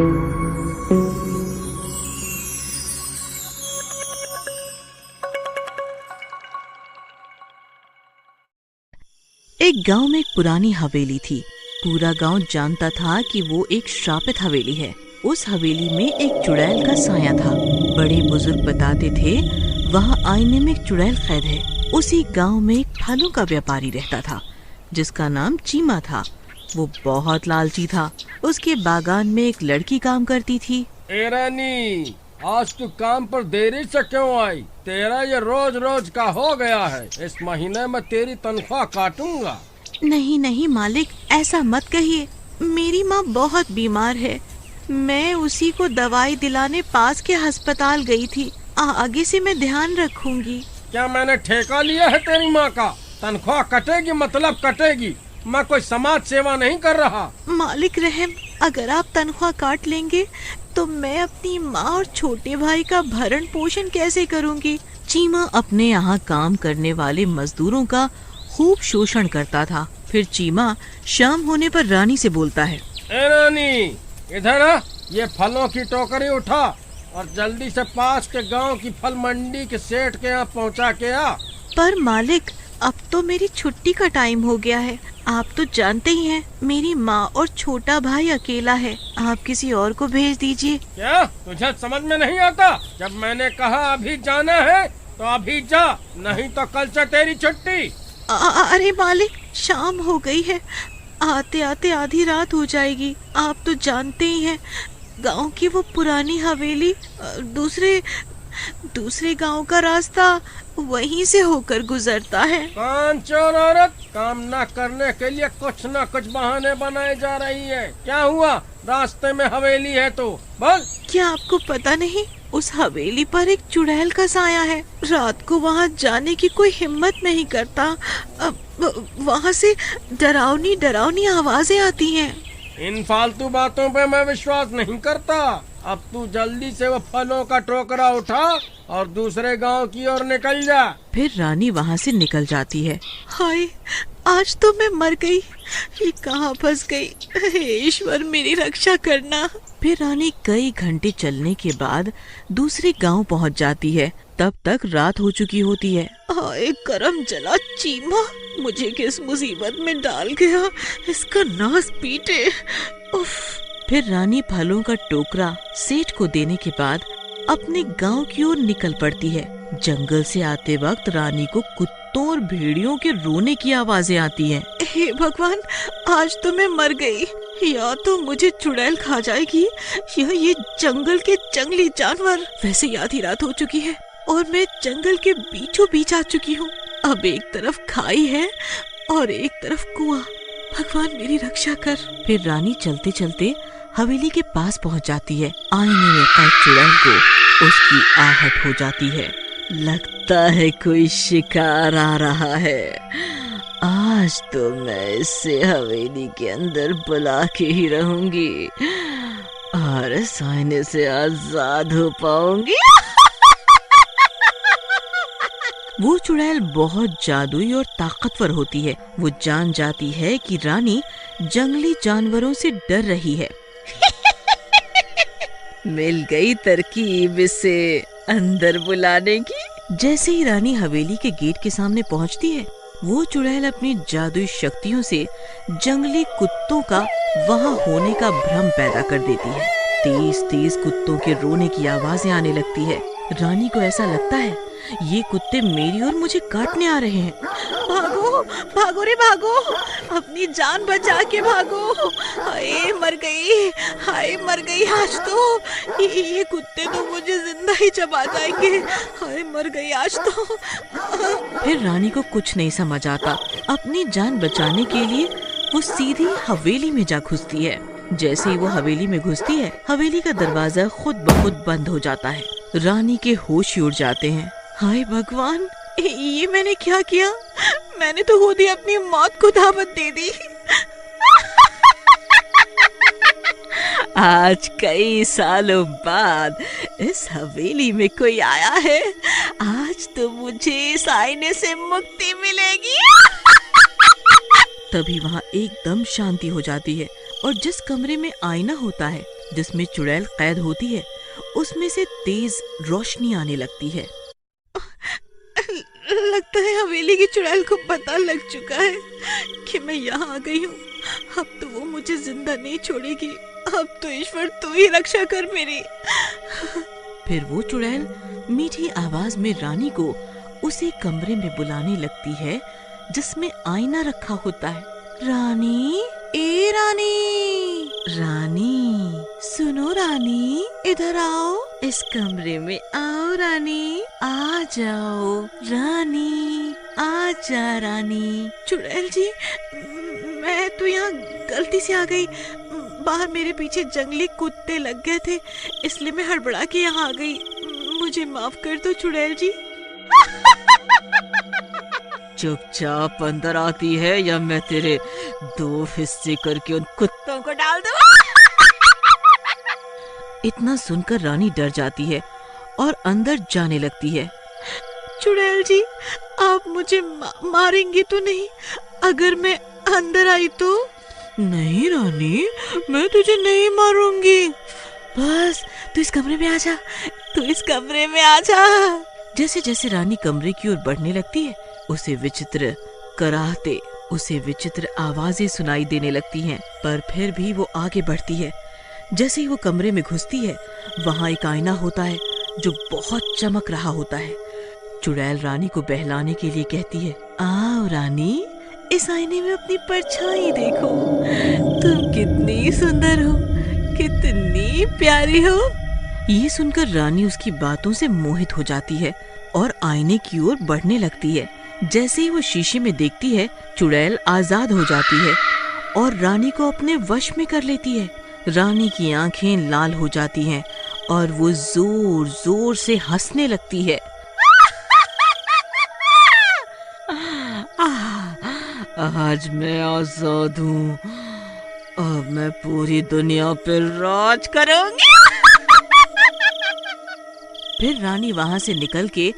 एक गांव में एक पुरानी हवेली थी। पूरा गांव जानता था कि वो एक श्रापित हवेली है। उस हवेली में एक चुड़ैल का साया था। बड़े बुजुर्ग बताते थे वहाँ आईने में एक चुड़ैल कैद है। उसी गांव में एक फलों का व्यापारी रहता था जिसका नाम चीमा था। वो बहुत लालची था। उसके बागान में एक लड़की काम करती थी। ए रानी, आज तू काम पर देरी से क्यों आई? तेरा ये रोज रोज का हो गया है। इस महीने में तेरी तनख्वाह काटूंगा। नहीं नहीं मालिक, ऐसा मत कहिए। मेरी माँ बहुत बीमार है। मैं उसी को दवाई दिलाने पास के अस्पताल गई थी। आगे से मैं ध्यान रखूंगी। क्या मैंने ठेका लिया है तेरी माँ का? तनख्वाह कटेगी मतलब कटेगी। मैं कोई समाज सेवा नहीं कर रहा। मालिक रहम, अगर आप तनख्वाह काट लेंगे तो मैं अपनी माँ और छोटे भाई का भरण पोषण कैसे करूँगी? चीमा अपने यहाँ काम करने वाले मजदूरों का खूब शोषण करता था। फिर चीमा शाम होने पर रानी से बोलता है, ए रानी, इधर आ, ये फलों की टोकरी उठा और जल्दी से पास के गांव की फल मंडी के सेठ के यहाँ पहुँचा के आ। पर मालिक, अब तो मेरी छुट्टी का टाइम हो गया है। आप तो जानते ही हैं, मेरी माँ और छोटा भाई अकेला है। आप किसी और को भेज दीजिए। क्या तुझे समझ में नहीं आता? जब मैंने कहा अभी जाना है तो अभी जा, नहीं तो कल से तेरी छुट्टी। अरे मालिक, शाम हो गई है। आते आते आधी रात हो जाएगी। आप तो जानते ही हैं, गांव की वो पुरानी हवेली दूसरे गांव का रास्ता वहीं से होकर गुजरता है। कानचोर औरत, काम न करने के लिए कुछ न कुछ बहाने बनाए जा रही है। क्या हुआ? रास्ते में हवेली है तो बोल। क्या आपको पता नहीं, उस हवेली पर एक चुड़ैल का साया है। रात को वहाँ जाने की कोई हिम्मत नहीं करता। वहाँ से डरावनी डरावनी आवाजें आती हैं। इन फालतू बातों पे मैं विश्वास नहीं करता। अब तू जल्दी से वो फलों का टोकरा उठा और दूसरे गांव की ओर निकल जा। फिर रानी वहाँ से निकल जाती है। हाय, आज तो मैं मर गई। ये कहाँ फंस गई? हे ईश्वर, मेरी रक्षा करना। फिर रानी कई घंटे चलने के बाद दूसरे गांव पहुँच जाती है। तब तक रात हो चुकी होती है। हाय करम जला चीमा, मुझे किस मुसीबत में डाल गया। इसका नाश पीटे। उफ। फिर रानी फलों का टोकरा सेठ को देने के बाद अपने गांव की ओर निकल पड़ती है। जंगल से आते वक्त रानी को कुत्तों और भेड़ियों के रोने की आवाजें आती हैं। हे भगवान, आज तो मैं मर गई। या तो मुझे चुड़ैल खा जाएगी या ये जंगल के जंगली जानवर। वैसे ही आधी रात हो चुकी है और मैं जंगल के बीचों बीच आ चुकी हूँ। अब एक तरफ खाई है और एक तरफ कुआं। भगवान मेरी रक्षा कर। फिर रानी चलते चलते हवेली के पास पहुंच जाती है। आईने में कैद चुड़ैल को उसकी आहट हो जाती है। लगता है कोई शिकार आ रहा है। आज तो मैं इसे हवेली के अंदर बुला के ही रहूंगी और इस आईने से आजाद हो पाऊंगी। वो चुड़ैल बहुत जादुई और ताकतवर होती है। वो जान जाती है कि रानी जंगली जानवरों से डर रही है। मिल गई तरकीब इसे अंदर बुलाने की। जैसे ही रानी हवेली के गेट के सामने पहुंचती है, वो चुड़ैल अपनी जादुई शक्तियों से जंगली कुत्तों का वहां होने का भ्रम पैदा कर देती है। तेज तेज कुत्तों के रोने की आवाजें आने लगती है। रानी को ऐसा लगता है ये कुत्ते मेरी और मुझे काटने आ रहे हैं। भागो भागो रे भागो, अपनी जान बचा के भागो। हाय मर गई, हाय मर गई आज तो। ये कुत्ते तो मुझे जिंदा ही चबा जाएंगे। हाय मर गई आज तो। फिर रानी को कुछ नहीं समझ आता। अपनी जान बचाने के लिए वो सीधी हवेली में जा घुसती है। जैसे ही वो हवेली में घुसती है, हवेली का दरवाजा खुद ब खुद बंद हो जाता है। रानी के होश उड़ जाते हैं। हाय भगवान, ये मैंने क्या किया? मैंने तो खुद ही अपनी मौत को दावत दे दी। आज कई सालों बाद इस हवेली में कोई आया है। आज तो मुझे इस आईने से मुक्ति मिलेगी। तभी वहाँ एकदम शांति हो जाती है और जिस कमरे में आईना होता है जिसमें चुड़ैल कैद होती है उसमें से तेज रोशनी आने लगती है। लगता है हवेली की चुड़ैल को पता लग चुका है कि मैं यहाँ आ गई हूँ। अब तो वो मुझे जिंदा नहीं छोड़ेगी। अब तो ईश्वर तू ही रक्षा कर मेरी। फिर वो चुड़ैल मीठी आवाज में रानी को उसी कमरे में बुलाने लगती है जिसमें आईना रखा होता है। रानी, ए रानी, रानी, सुनो रानी, इधर आओ, इस कमरे में आओ रानी, आ जाओ रानी, आ जा रानी। चुड़ैल जी, मैं तो यहाँ गलती से आ गई। बाहर मेरे पीछे जंगली कुत्ते लग गए थे, इसलिए मैं हड़बड़ा के यहाँ आ गई। मुझे माफ कर दो चुड़ैल जी। चुपचाप अंदर आती है या मैं तेरे 2 हिस्से करके उन कुत्तों को डाल दूं। इतना सुनकर रानी डर जाती है और अंदर जाने लगती है। चुड़ैल जी, आप मुझे मारेंगे तो नहीं अगर मैं अंदर आई तो? नहीं रानी, मैं तुझे नहीं मारूंगी। बस तू इस कमरे में आ जा, तू इस कमरे में आ जा। जैसे जैसे रानी कमरे की ओर बढ़ने लगती है उसे विचित्र कराहते, उसे विचित्र आवाजें सुनाई देने लगती हैं, पर फिर भी वो आगे बढ़ती है। जैसे ही वो कमरे में घुसती है वहाँ एक आईना होता है जो बहुत चमक रहा होता है। चुड़ैल रानी को बहलाने के लिए कहती है, आओ रानी, इस आईने में अपनी परछाई देखो। तुम कितनी सुंदर हो, कितनी प्यारी हो। ये सुनकर रानी उसकी बातों से मोहित हो जाती है और आईने की ओर बढ़ने लगती है। जैसे ही वो शीशे में देखती है चुड़ैल आजाद हो जाती है और रानी को अपने वश में कर लेती है। रानी की आंखें लाल हो जाती हैं और वो जोर जोर से हंसने लगती है। आज मैं आजाद हूँ, अब मैं पूरी दुनिया पर राज करूंगी। फिर रानी वहाँ से निकल के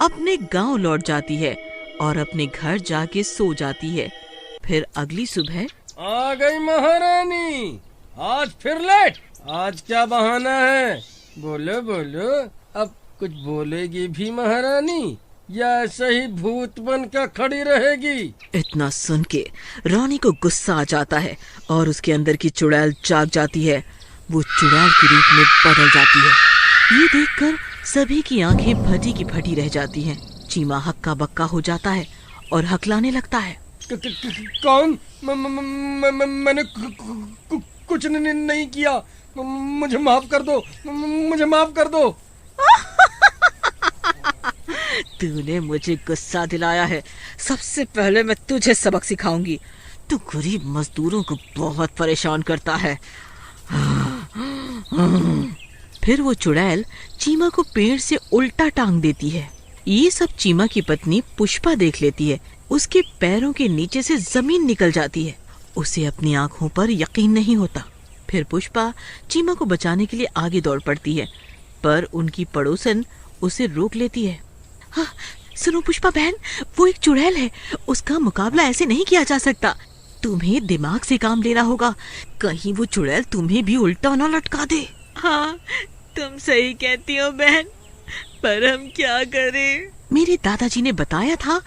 अपने गांव लौट जाती है और अपने घर जाके सो जाती है। फिर अगली सुबह, आ गई महारानी, आज फिर लेट। आज क्या बहाना है? बोलो बोलो, अब कुछ बोलेगी भी महारानी या ऐसे ही भूत बन कर खड़ी रहेगी? इतना सुन के रानी को गुस्सा आ जाता है और उसके अंदर की चुड़ैल जाग जाती है। वो चुड़ैल के रूप में बदल जाती है। ये देखकर सभी की आंखें फटी की फटी रह जाती हैं। चीमा हक्का बक्का हो जाता है और हकलाने लगता है। कौन? मैंने कुछ नहीं किया, मुझे माफ कर दो, मुझे माफ कर दो। तूने मुझे गुस्सा दिलाया है, सबसे पहले मैं तुझे सबक सिखाऊंगी। तू गरीब मजदूरों को बहुत परेशान करता है। फिर वो चुड़ैल चीमा को पेड़ से उल्टा टांग देती है। ये सब चीमा की पत्नी पुष्पा देख लेती है। उसके पैरों के नीचे से जमीन निकल जाती है। उसे अपनी आंखों पर यकीन नहीं होता। फिर पुष्पा चीमा को बचाने के लिए आगे दौड़ पड़ती है, पर उनकी पड़ोसन उसे रोक लेती है। हाँ, सुनो पुष्पा बहन, वो एक चुड़ैल है, उसका मुकाबला ऐसे नहीं किया जा सकता। तुम्हें दिमाग से काम लेना होगा, कहीं वो चुड़ैल तुम्हें भी उल्टा न लटका दे। हाँ, तुम सही कहती हो बहन, पर हम क्या करें? मेरे दादाजी ने बताया था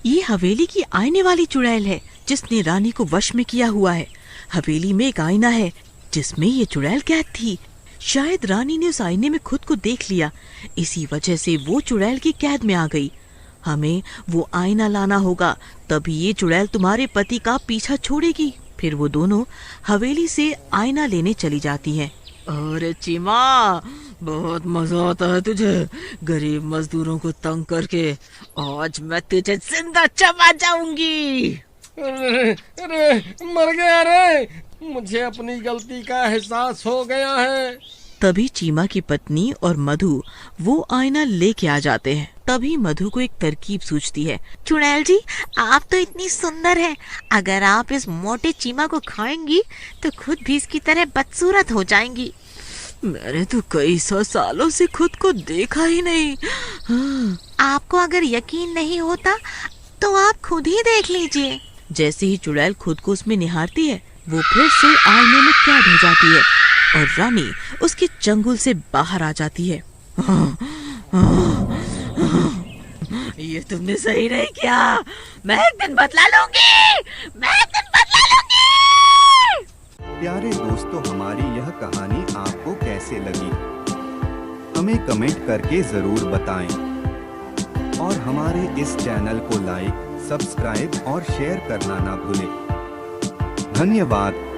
ये हवेली की आईने वाली चुड़ैल है जिसने रानी को वश में किया हुआ है। हवेली में एक आईना है जिसमें ये चुड़ैल कैद थी। शायद रानी ने उस आईने में खुद को देख लिया, इसी वजह से वो चुड़ैल की कैद में आ गई। हमें वो आईना लाना होगा, तभी ये चुड़ैल तुम्हारे पति का पीछा छोड़ेगी। फिर वो दोनों हवेली से आईना लेने चली जाती हैं। अरे चीमा, बहुत मजा आता है तुझे गरीब मजदूरों को तंग करके। आज मैं तुझे जिंदा चबा जाऊंगी। अरे मर गया रे, मुझे अपनी गलती का एहसास हो गया है। तभी चीमा की पत्नी और मधु वो आईना लेके आ जाते हैं। तभी मधु को एक तरकीब सूझती है। चुड़ैल जी, आप तो इतनी सुंदर हैं, अगर आप इस मोटे चीमा को खाएंगी तो खुद भी इसकी तरह बदसूरत हो जाएंगी। मैंने तो कई 100 सालों से खुद को देखा ही नहीं। हाँ। आपको अगर यकीन नहीं होता तो आप खुद ही देख लीजिए। जैसे ही चुड़ैल खुद को उसमें निहारती है वो फिर से आईने में कैद हो जाती है। और रानी उसके चंगुल से बाहर आ जाती है। ये तुमने सही नहीं किया, मैं एक दिन बदला लूंगी, मैं एक दिन बदला लूंगी। प्यारे दोस्तों, हमारी यह कहानी आपको कैसे लगी हमें कमेंट करके जरूर बताएं और हमारे इस चैनल को लाइक, सब्सक्राइब और शेयर करना ना भूलें। धन्यवाद।